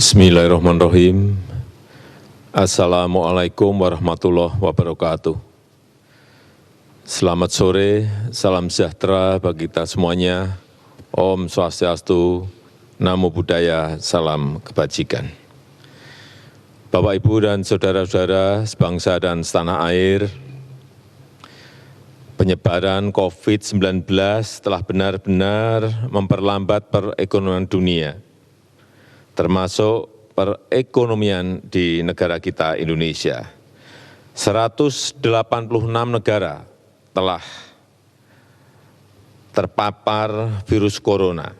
Bismillahirrahmanirrahim. Assalamualaikum warahmatullahi wabarakatuh. Selamat sore, salam sejahtera bagi kita semuanya. Om Swastiastu, Namo Buddhaya, salam kebajikan. Bapak, Ibu, dan saudara-saudara sebangsa dan setanah air, penyebaran COVID-19 telah benar-benar memperlambat perekonomian dunia, termasuk perekonomian di negara kita Indonesia. 186 negara telah terpapar virus corona.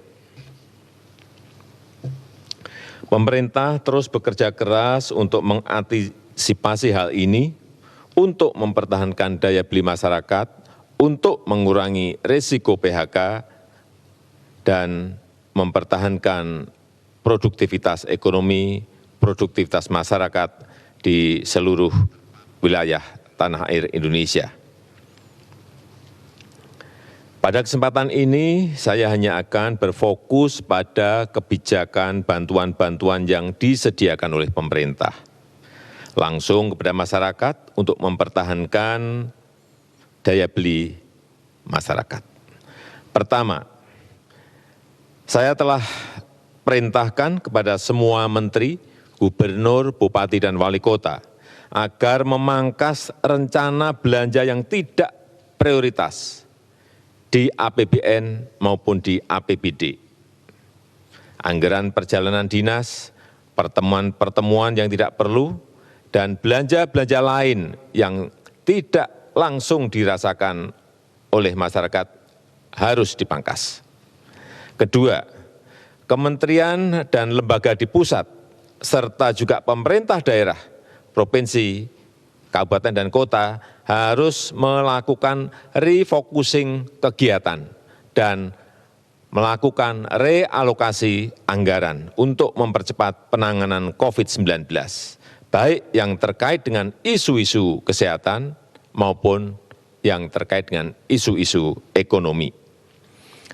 Pemerintah terus bekerja keras untuk mengantisipasi hal ini, untuk mempertahankan daya beli masyarakat, untuk mengurangi risiko PHK, dan mempertahankan produktivitas ekonomi, produktivitas masyarakat di seluruh wilayah tanah air Indonesia. Pada kesempatan ini, saya hanya akan berfokus pada kebijakan bantuan-bantuan yang disediakan oleh pemerintah, langsung kepada masyarakat untuk mempertahankan daya beli masyarakat. Pertama, saya telah perintahkan kepada semua menteri, gubernur, bupati, dan wali kota agar memangkas rencana belanja yang tidak prioritas di APBN maupun di APBD. Anggaran perjalanan dinas, pertemuan-pertemuan yang tidak perlu, dan belanja-belanja lain yang tidak langsung dirasakan oleh masyarakat harus dipangkas. Kedua, kementerian dan lembaga di pusat, serta juga pemerintah daerah, provinsi, kabupaten, dan kota harus melakukan refocusing kegiatan dan melakukan realokasi anggaran untuk mempercepat penanganan COVID-19, baik yang terkait dengan isu-isu kesehatan maupun yang terkait dengan isu-isu ekonomi.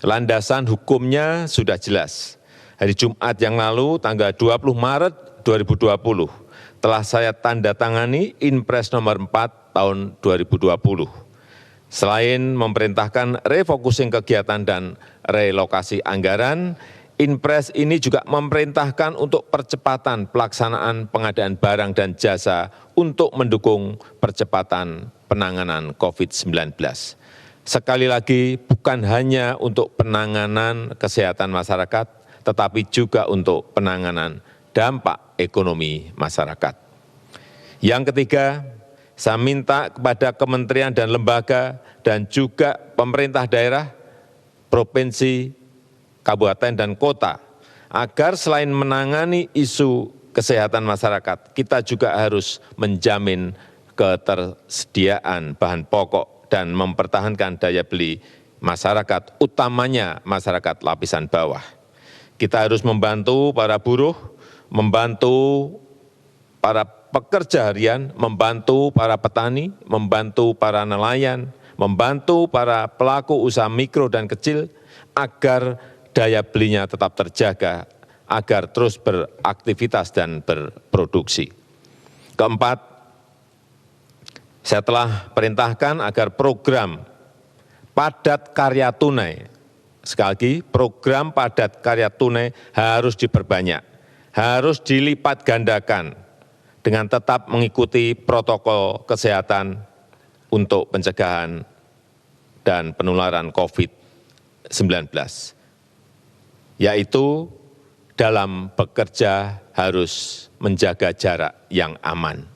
Landasan hukumnya sudah jelas. Hari Jumat yang lalu, tanggal 20 Maret 2020, telah saya tanda tangani Inpres nomor 4 tahun 2020. Selain memerintahkan refocusing kegiatan dan relokasi anggaran, Inpres ini juga memerintahkan untuk percepatan pelaksanaan pengadaan barang dan jasa untuk mendukung percepatan penanganan COVID-19. Sekali lagi, bukan hanya untuk penanganan kesehatan masyarakat, tetapi juga untuk penanganan dampak ekonomi masyarakat. Yang ketiga, saya minta kepada kementerian dan lembaga dan juga pemerintah daerah, provinsi, kabupaten, dan kota, agar selain menangani isu kesehatan masyarakat, kita juga harus menjamin ketersediaan bahan pokok dan mempertahankan daya beli masyarakat, utamanya masyarakat lapisan bawah. Kita harus membantu para buruh, membantu para pekerja harian, membantu para petani, membantu para nelayan, membantu para pelaku usaha mikro dan kecil, agar daya belinya tetap terjaga, agar terus beraktivitas dan berproduksi. Keempat, saya telah perintahkan agar program padat karya tunai, sekali lagi, program padat karya tunai harus diperbanyak, harus dilipat gandakan dengan tetap mengikuti protokol kesehatan untuk pencegahan dan penularan COVID-19, yaitu dalam bekerja harus menjaga jarak yang aman.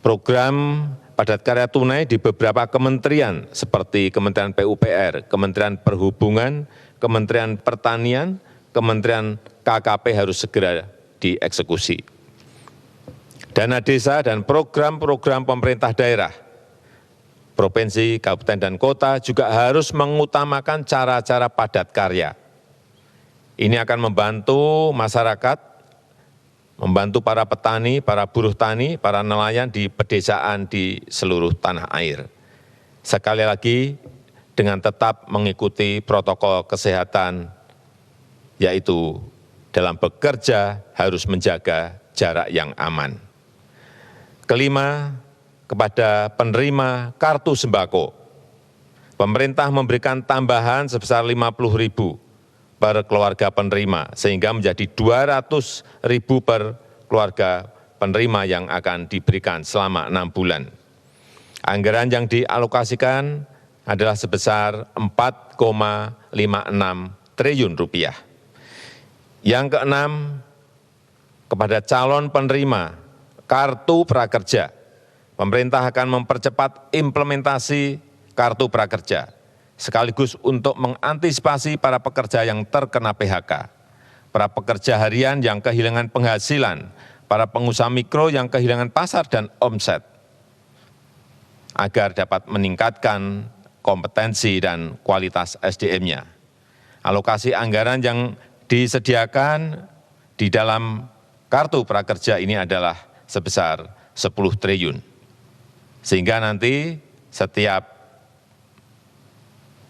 Program padat karya tunai di beberapa kementerian seperti Kementerian PUPR, Kementerian Perhubungan, Kementerian Pertanian, Kementerian KKP harus segera dieksekusi. Dana desa dan program-program pemerintah daerah, provinsi, kabupaten, dan kota juga harus mengutamakan cara-cara padat karya. Ini akan membantu masyarakat, membantu para petani, para buruh tani, para nelayan di pedesaan di seluruh tanah air. Sekali lagi, dengan tetap mengikuti protokol kesehatan, yaitu dalam bekerja harus menjaga jarak yang aman. Kelima, kepada penerima kartu sembako, pemerintah memberikan tambahan sebesar 50.000 per keluarga penerima, sehingga menjadi 200.000 per keluarga penerima yang akan diberikan selama 6 bulan. Anggaran yang dialokasikan adalah sebesar 4,56 triliun rupiah. Yang keenam, kepada calon penerima kartu prakerja, pemerintah akan mempercepat implementasi kartu prakerja, sekaligus untuk mengantisipasi para pekerja yang terkena PHK, para pekerja harian yang kehilangan penghasilan, para pengusaha mikro yang kehilangan pasar dan omset, agar dapat meningkatkan kompetensi dan kualitas SDM-nya. Alokasi anggaran yang disediakan di dalam kartu prakerja ini adalah sebesar 10 triliun. Sehingga nanti setiap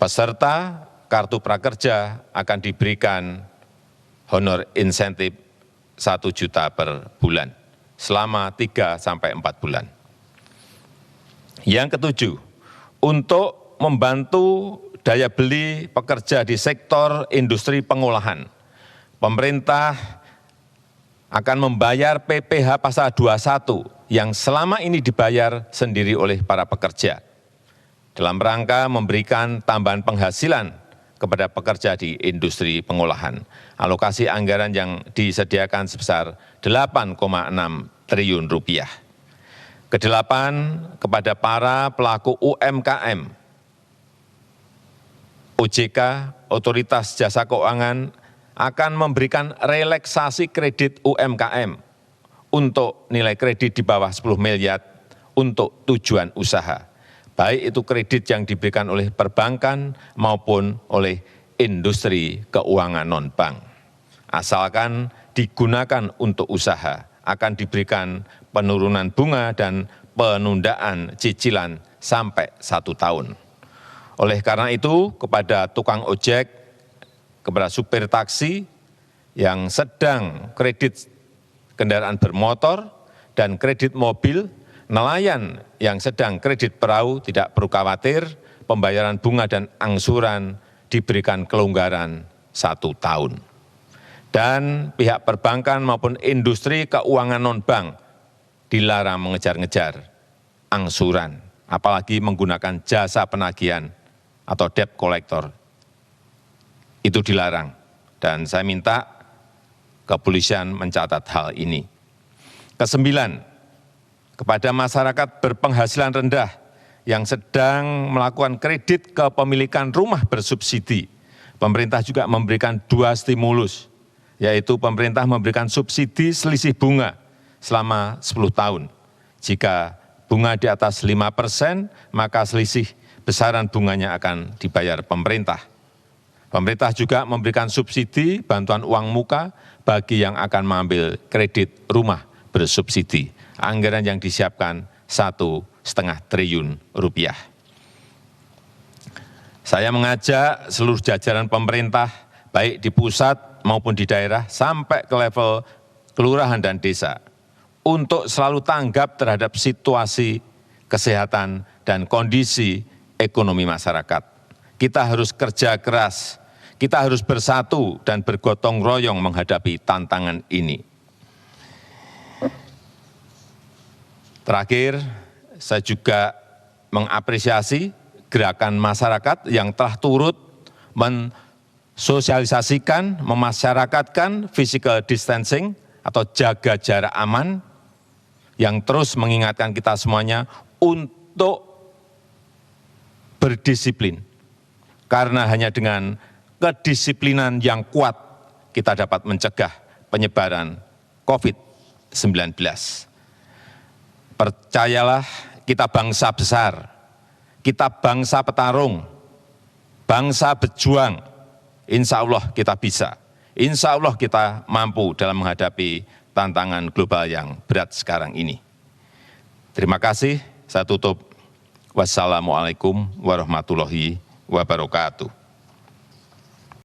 peserta kartu prakerja akan diberikan honor insentif 1 juta per bulan selama 3 sampai 4 bulan. Yang ketujuh, untuk membantu daya beli pekerja di sektor industri pengolahan, pemerintah akan membayar PPh pasal 21 yang selama ini dibayar sendiri oleh para pekerja, dalam rangka memberikan tambahan penghasilan kepada pekerja di industri pengolahan. Alokasi anggaran yang disediakan sebesar 8,6 triliun rupiah. Kedelapan, kepada para pelaku UMKM, OJK, Otoritas Jasa Keuangan, akan memberikan relaksasi kredit UMKM untuk nilai kredit di bawah 10 miliar untuk tujuan usaha, baik itu kredit yang diberikan oleh perbankan maupun oleh industri keuangan non-bank. Asalkan digunakan untuk usaha, akan diberikan penurunan bunga dan penundaan cicilan sampai 1 tahun. Oleh karena itu, kepada tukang ojek, kepada supir taksi yang sedang kredit kendaraan bermotor dan kredit mobil, nelayan yang sedang kredit perahu tidak perlu khawatir, pembayaran bunga dan angsuran diberikan kelonggaran 1 tahun. Dan pihak perbankan maupun industri keuangan non-bank dilarang mengejar-ngejar angsuran, apalagi menggunakan jasa penagihan atau debt collector. Itu dilarang, dan saya minta kepolisian mencatat hal ini. Kesembilan, kepada masyarakat berpenghasilan rendah yang sedang melakukan kredit kepemilikan rumah bersubsidi, pemerintah juga memberikan 2 stimulus, yaitu pemerintah memberikan subsidi selisih bunga selama 10 tahun. Jika bunga di atas 5%, maka selisih besaran bunganya akan dibayar pemerintah. Pemerintah juga memberikan subsidi bantuan uang muka bagi yang akan mengambil kredit rumah bersubsidi. Anggaran yang disiapkan 1,5 triliun rupiah. Saya mengajak seluruh jajaran pemerintah, baik di pusat maupun di daerah, sampai ke level kelurahan dan desa, untuk selalu tanggap terhadap situasi kesehatan dan kondisi ekonomi masyarakat. Kita harus kerja keras, kita harus bersatu dan bergotong royong menghadapi tantangan ini. Terakhir, saya juga mengapresiasi gerakan masyarakat yang telah turut mensosialisasikan, memasyarakatkan physical distancing atau jaga jarak aman, yang terus mengingatkan kita semuanya untuk berdisiplin. Karena hanya dengan kedisiplinan yang kuat kita dapat mencegah penyebaran COVID-19. Percayalah, kita bangsa besar, kita bangsa petarung, bangsa berjuang. Insya Allah kita bisa, insya Allah kita mampu dalam menghadapi tantangan global yang berat sekarang ini. Terima kasih, saya tutup. Wassalamualaikum warahmatullahi wabarakatuh.